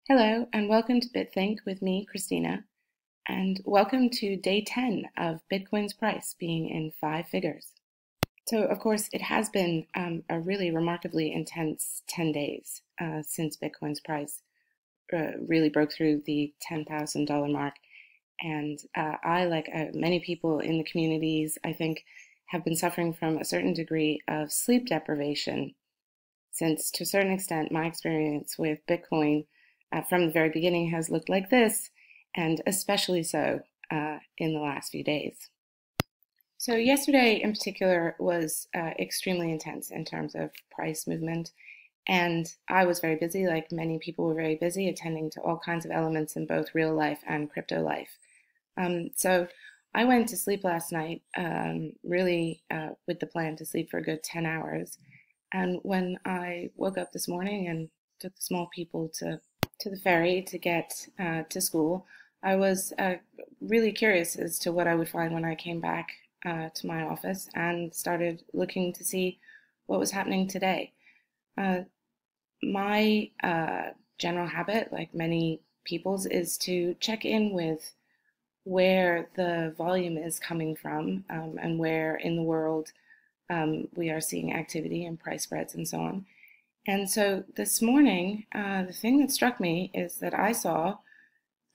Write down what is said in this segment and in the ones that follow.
Hello, and welcome to BitThink with me, Christina, and welcome to day 10 of Bitcoin's price being in 5 figures. So, of course, it has been a really remarkably intense 10 days since Bitcoin's price really broke through the $10,000 mark. And I, like many people in the communities, I think, have been suffering from a certain degree of sleep deprivation, since to a certain extent, my experience with Bitcoin from the very beginning has looked like this, and especially so in the last few days. So yesterday in particular was extremely intense in terms of price movement, and I was very busy, like many people were very busy, attending to all kinds of elements in both real life and crypto life. So I went to sleep last night, really with the plan to sleep for a good 10 hours. And when I woke up this morning and took the small people to the ferry to get to school, I was really curious as to what I would find when I came back to my office and started looking to see what was happening today. My general habit, like many people's, is to check in with where the volume is coming from and where in the world we are seeing activity and price spreads and so on. And so this morning, the thing that struck me is that I saw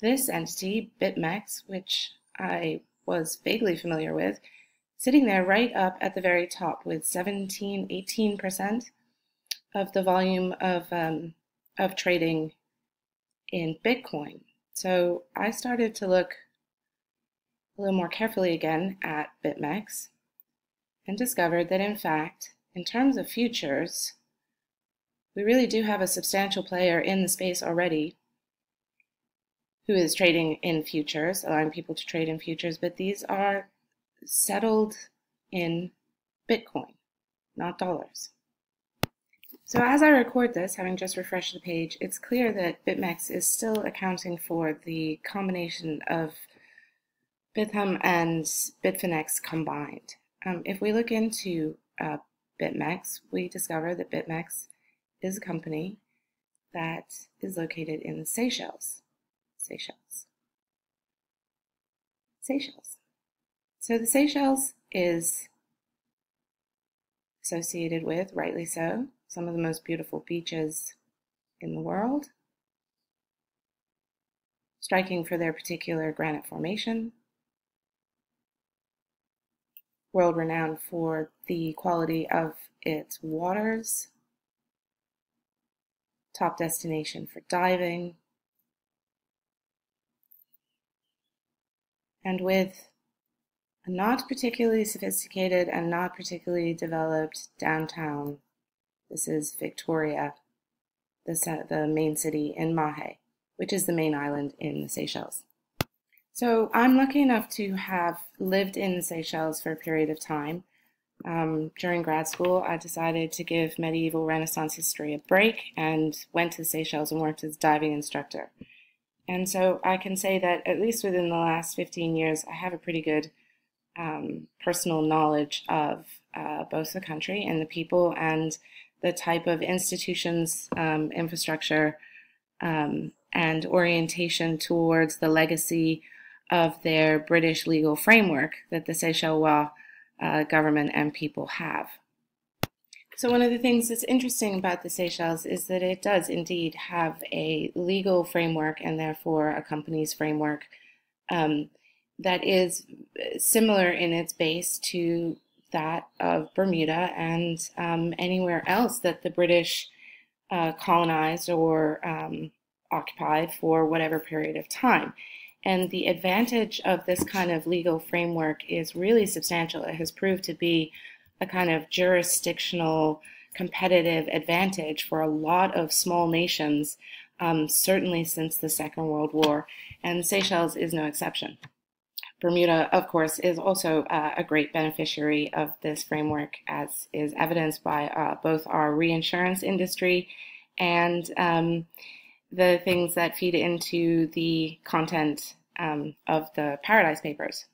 this entity, BitMex, which I was vaguely familiar with, sitting there right up at the very top with 17, 18% of the volume of trading in Bitcoin. So I started to look a little more carefully again at BitMex and discovered that, in fact, in terms of futures, we really do have a substantial player in the space already who is trading in futures, allowing people to trade in futures, but these are settled in Bitcoin, not dollars. So as I record this, having just refreshed the page, it's clear that BitMex is still accounting for the combination of Bitham and Bitfinex combined. If we look into BitMex, we discover that BitMex is a company that is located in the Seychelles. So the Seychelles is associated with, rightly so, some of the most beautiful beaches in the world, striking for their particular granite formation, world renowned for the quality of its waters, top destination for diving, and with a not particularly sophisticated and not particularly developed downtown. This is Victoria, the main city in Mahe, which is the main island in the Seychelles. So I'm lucky enough to have lived in the Seychelles for a period of time. During grad school, I decided to give medieval Renaissance history a break and went to the Seychelles and worked as a diving instructor. And so I can say that at least within the last 15 years, I have a pretty good personal knowledge of both the country and the people and the type of institutions, infrastructure, and orientation towards the legacy of their British legal framework that the Seychelles government and people have. So one of the things that's interesting about the Seychelles is that it does indeed have a legal framework and therefore a company's framework that is similar in its base to that of Bermuda and anywhere else that the British colonized or occupied for whatever period of time. And the advantage of this kind of legal framework is really substantial. It has proved to be a kind of jurisdictional competitive advantage for a lot of small nations, certainly since the Second World War, and Seychelles is no exception. Bermuda, of course, is also a great beneficiary of this framework, as is evidenced by both our reinsurance industry and the things that feed into the content of the Paradise Papers.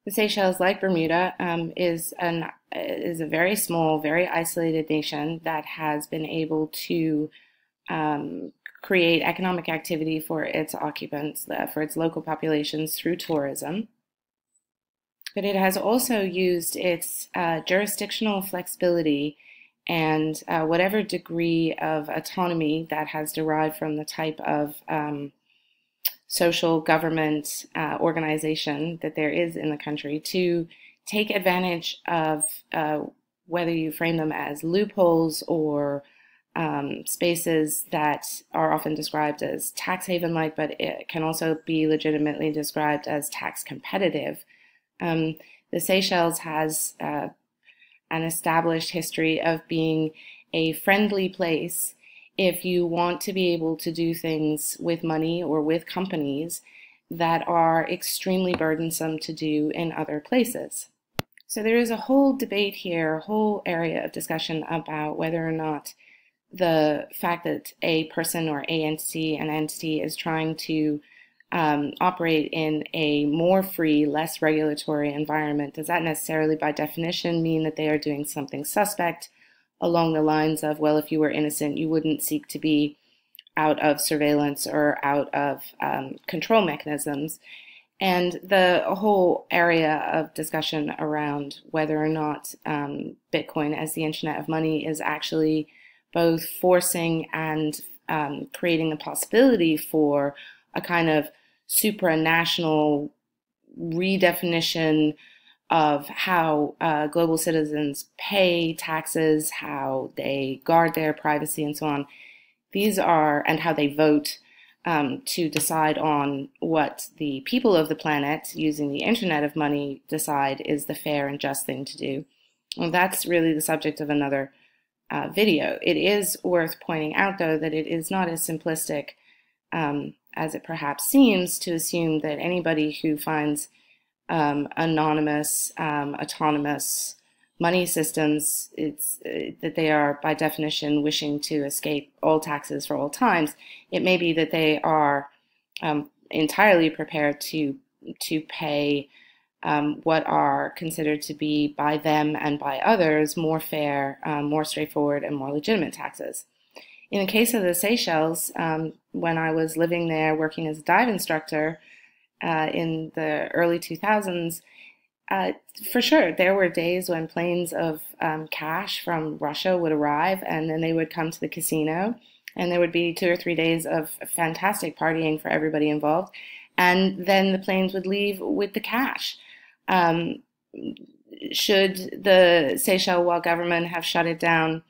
The Seychelles, like Bermuda, is a very small, very isolated nation that has been able to create economic activity for its occupants, for its local populations through tourism. But it has also used its jurisdictional flexibility and whatever degree of autonomy that has derived from the type of social government organization that there is in the country to take advantage of whether you frame them as loopholes or spaces that are often described as tax haven-like, but it can also be legitimately described as tax competitive. The Seychelles has an established history of being a friendly place if you want to be able to do things with money or with companies that are extremely burdensome to do in other places. So there is a whole debate here, a whole area of discussion about whether or not the fact that a person or an entity is trying to operate in a more free, less regulatory environment, does that necessarily by definition mean that they are doing something suspect along the lines of, well, if you were innocent, you wouldn't seek to be out of surveillance or out of control mechanisms? And the whole area of discussion around whether or not Bitcoin as the internet of money is actually both forcing and creating the possibility for a kind of supranational redefinition of how global citizens pay taxes, how they guard their privacy, and so on. These are, and how they vote to decide on what the people of the planet using the internet of money decide is the fair and just thing to do. Well, that's really the subject of another video. It is worth pointing out, though, that it is not as simplistic as it perhaps seems to assume that anybody who finds anonymous, autonomous money systems, that they are by definition wishing to escape all taxes for all times. It may be that they are entirely prepared to pay what are considered to be by them and by others more fair, more straightforward, and more legitimate taxes. In the case of the Seychelles, when I was living there working as a dive instructor in the early 2000s, for sure, there were days when planes of cash from Russia would arrive, and then they would come to the casino, and there would be 2 or 3 days of fantastic partying for everybody involved, and then the planes would leave with the cash. Should the Seychelles government have shut it down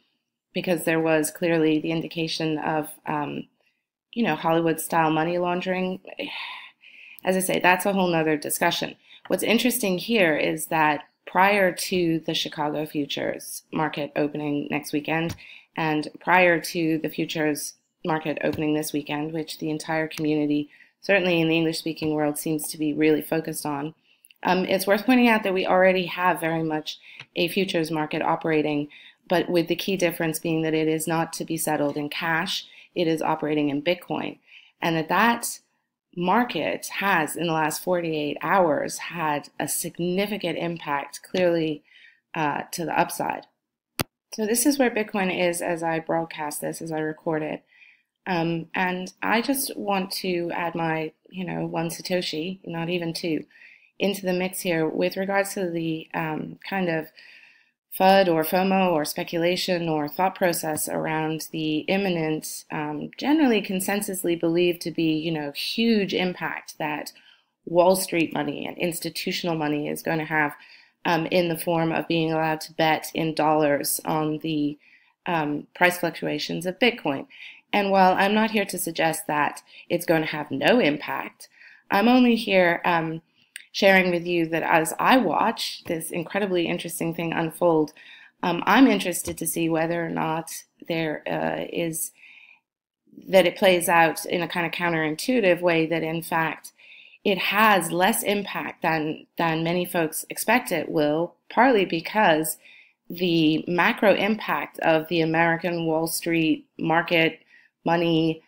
because there was clearly the indication of, Hollywood-style money laundering? As I say, that's a whole nother discussion. What's interesting here is that prior to the Chicago futures market opening next weekend, and prior to the futures market opening this weekend, which the entire community, certainly in the English-speaking world, seems to be really focused on, it's worth pointing out that we already have very much a futures market operating, but with the key difference being that it is not to be settled in cash, it is operating in Bitcoin, and that market has, in the last 48 hours, had a significant impact, clearly to the upside. So this is where Bitcoin is as I broadcast this, as I record it. And I just want to add my, 1 Satoshi, not even 2, into the mix here with regards to the kind of FUD or FOMO or speculation or thought process around the imminent, generally consensusly believed to be, huge impact that Wall Street money and institutional money is going to have in the form of being allowed to bet in dollars on the price fluctuations of Bitcoin. And while I'm not here to suggest that it's going to have no impact, I'm only here sharing with you that as I watch this incredibly interesting thing unfold, I'm interested to see whether or not there is that it plays out in a kind of counterintuitive way, that in fact it has less impact than many folks expect it will, partly because the macro impact of the American Wall Street market money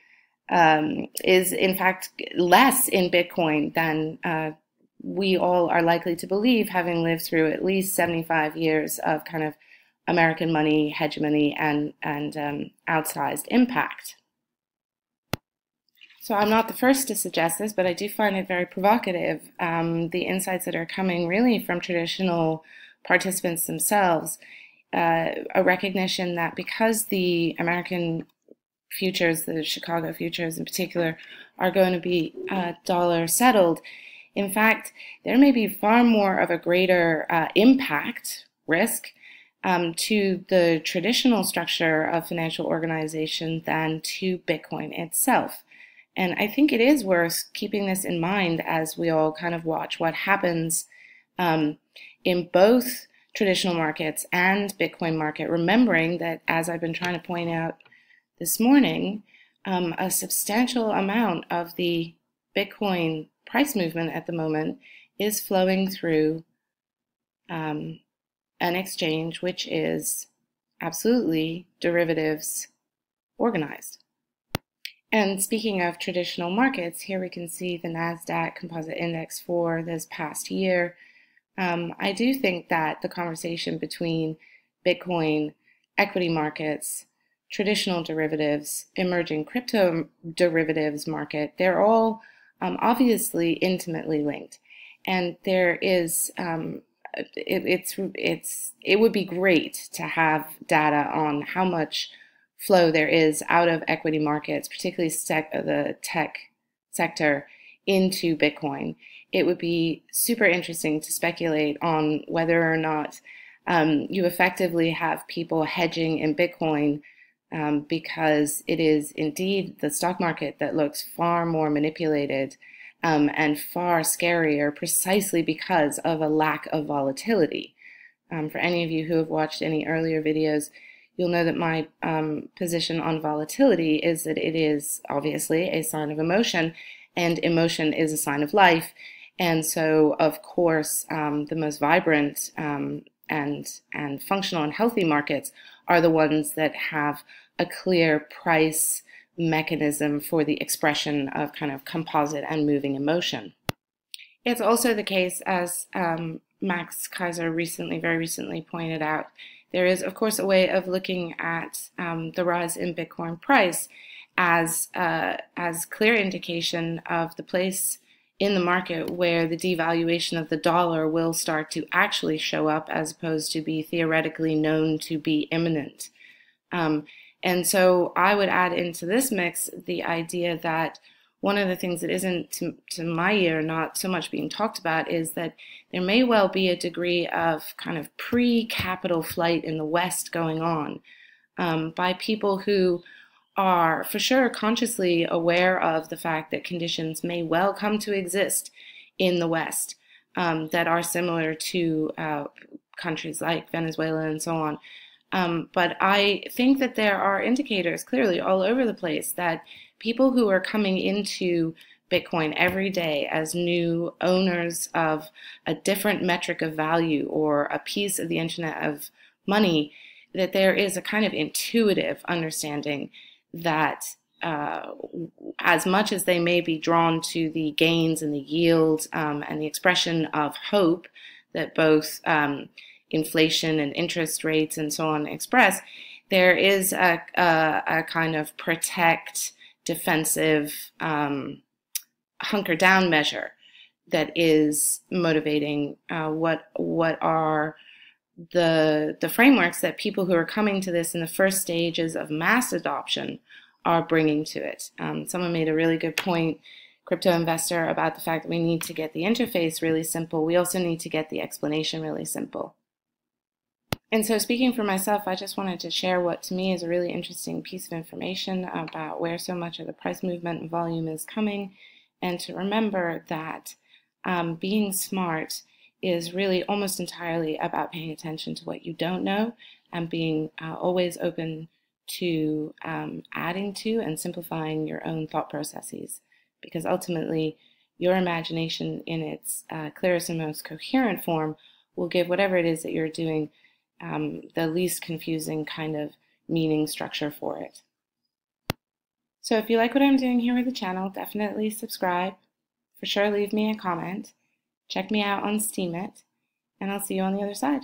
is in fact less in Bitcoin than we all are likely to believe, having lived through at least 75 years of kind of American money hegemony and outsized impact. So I'm not the first to suggest this, but I do find it very provocative, the insights that are coming really from traditional participants themselves, a recognition that because the American futures, the Chicago futures in particular, are going to be dollar settled, in fact, there may be far more of a greater impact risk to the traditional structure of financial organization than to Bitcoin itself. And I think it is worth keeping this in mind as we all kind of watch what happens in both traditional markets and Bitcoin market, remembering that, as I've been trying to point out this morning, a substantial amount of the Bitcoin price movement at the moment is flowing through an exchange which is absolutely derivatives organized. And speaking of traditional markets, here we can see the NASDAQ Composite Index for this past year. I do think that the conversation between Bitcoin, equity markets, traditional derivatives, emerging crypto derivatives market, they're all obviously intimately linked. And there is, it would be great to have data on how much flow there is out of equity markets, particularly the tech sector, into Bitcoin. It would be super interesting to speculate on whether or not you effectively have people hedging in Bitcoin because it is indeed the stock market that looks far more manipulated and far scarier precisely because of a lack of volatility. For any of you who have watched any earlier videos, you'll know that my position on volatility is that it is obviously a sign of emotion, and emotion is a sign of life. And so, of course, the most vibrant and functional and healthy markets are the ones that have a clear price mechanism for the expression of kind of composite and moving emotion. It's also the case, as Max Kaiser very recently pointed out, there is, of course, a way of looking at the rise in Bitcoin price as clear indication of the place in the market where the devaluation of the dollar will start to actually show up, as opposed to be theoretically known to be imminent. And so I would add into this mix the idea that one of the things that isn't, to my ear, not so much being talked about is that there may well be a degree of kind of pre-capital flight in the West going on by people who are for sure consciously aware of the fact that conditions may well come to exist in the West that are similar to countries like Venezuela and so on. But I think that there are indicators clearly all over the place that people who are coming into Bitcoin every day as new owners of a different metric of value or a piece of the internet of money, that there is a kind of intuitive understanding that as much as they may be drawn to the gains and the yield and the expression of hope that both inflation and interest rates and so on express, there is a kind of protect, defensive, hunker down measure that is motivating what are the frameworks that people who are coming to this in the first stages of mass adoption are bringing to it. Someone made a really good point, crypto investor, about the fact that we need to get the interface really simple. We also need to get the explanation really simple. And so, speaking for myself, I just wanted to share what to me is a really interesting piece of information about where so much of the price movement and volume is coming, and to remember that being smart is really almost entirely about paying attention to what you don't know and being always open to adding to and simplifying your own thought processes, because ultimately your imagination in its clearest and most coherent form will give whatever it is that you're doing the least confusing kind of meaning structure for it. So if you like what I'm doing here with the channel, definitely subscribe. For sure, leave me a comment. Check me out on Steemit, and I'll see you on the other side.